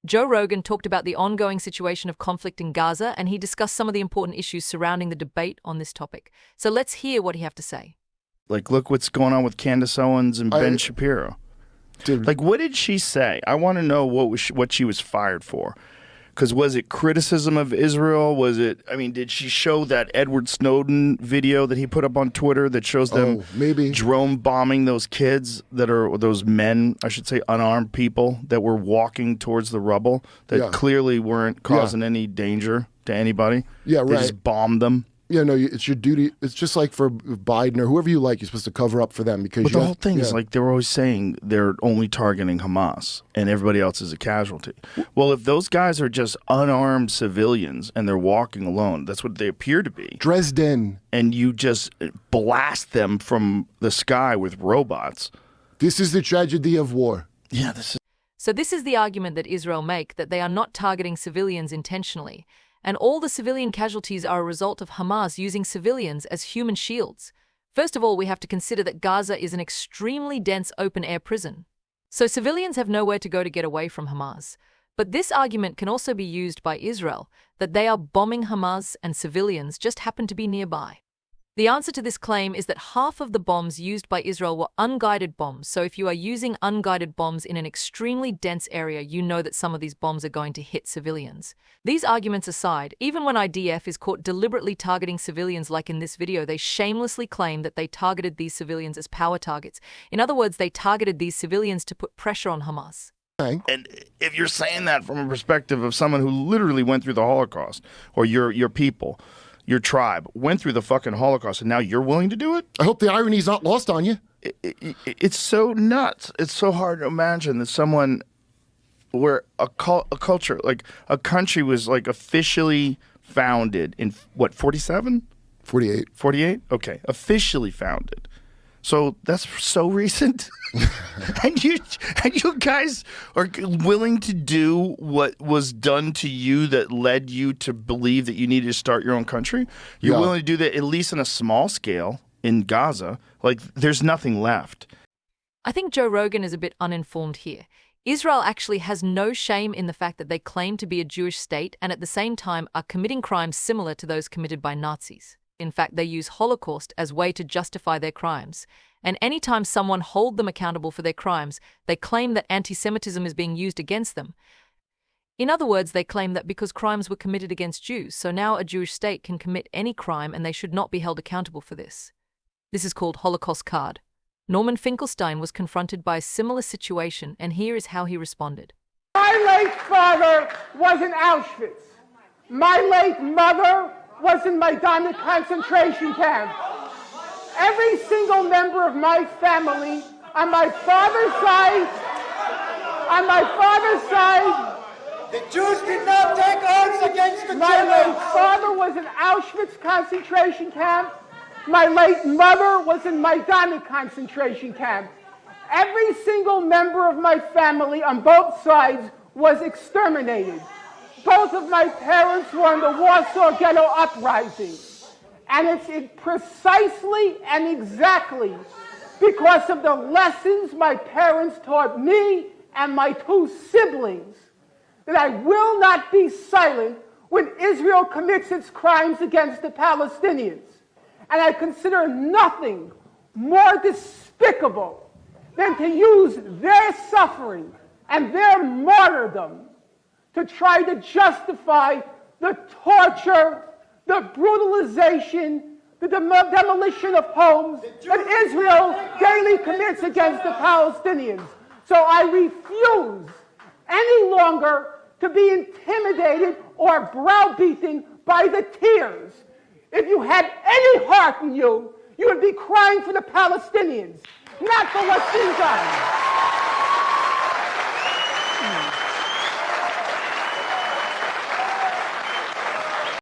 Joe Rogan talked about the ongoing situation of conflict in Gaza, and he discussed some of the important issues surrounding the debate on this topic. So let's hear what he had to say. Like, look what's going on with Candace Owens and Ben Shapiro. Dude. Like, what did she say? I want to know what she was fired for. Because was it criticism of Israel? Was it, I mean, did she show that Edward Snowden video that he put up on Twitter that shows them maybe drone bombing those kids that are, those men, I should say, unarmed people that were walking towards the rubble that clearly weren't causing any danger to anybody? Yeah, right. They just bombed them. Yeah, no, it's your duty. It's just like for Biden or whoever you like, you're supposed to cover up for them because. But the whole thing is like they were always saying they're only targeting Hamas and everybody else is a casualty. Well, if those guys are just unarmed civilians and they're walking alone, that's what they appear to be. Dresden. And you just blast them from the sky with robots. This is the tragedy of war. Yeah, this is. So this is the argument that Israel make, that they are not targeting civilians intentionally. And all the civilian casualties are a result of Hamas using civilians as human shields. First of all, we have to consider that Gaza is an extremely dense open-air prison. So civilians have nowhere to go to get away from Hamas. But this argument can also be used by Israel, that they are bombing Hamas and civilians just happen to be nearby. The answer to this claim is that half of the bombs used by Israel were unguided bombs. So if you are using unguided bombs in an extremely dense area, you know that some of these bombs are going to hit civilians. These arguments aside, even when IDF is caught deliberately targeting civilians like in this video, they shamelessly claim that they targeted these civilians as power targets. In other words, they targeted these civilians to put pressure on Hamas. And if you're saying that from a perspective of someone who literally went through the Holocaust, or your people, your tribe went through the fucking Holocaust, and now you're willing to do it? I hope the irony's not lost on you. It's so nuts. It's so hard to imagine that someone where a culture, like a country was like officially founded in, what, 47? 48. 48? Okay, officially founded. So that's so recent. and you guys are willing to do what was done to you that led you to believe that you needed to start your own country? You're willing to do that at least on a small scale in Gaza. Like, there's nothing left. I think Joe Rogan is a bit uninformed here. Israel actually has no shame in the fact that they claim to be a Jewish state and at the same time are committing crimes similar to those committed by Nazis. In fact, they use Holocaust as a way to justify their crimes. And anytime someone holds them accountable for their crimes, they claim that anti-Semitism is being used against them. In other words, they claim that because crimes were committed against Jews, so now a Jewish state can commit any crime and they should not be held accountable for this. This is called Holocaust card. Norman Finkelstein was confronted by a similar situation, and here is how he responded. My late father was in Auschwitz. My late mother was in Majdanek concentration camp. Every single member of my family on my father's side, the Jews did not take arms against the Germans. My late father was in Auschwitz concentration camp. My late mother was in Majdanek concentration camp. Every single member of my family on both sides was exterminated. Both of my parents were in the Warsaw Ghetto Uprising. And it's precisely and exactly because of the lessons my parents taught me and my two siblings that I will not be silent when Israel commits its crimes against the Palestinians. And I consider nothing more despicable than to use their suffering and their martyrdom to try to justify the torture, the brutalization, the demolition of homes that Israel daily commits against the Palestinians. So I refuse any longer to be intimidated or browbeaten by the tears. If you had any heart in you, you would be crying for the Palestinians, not for what's been done.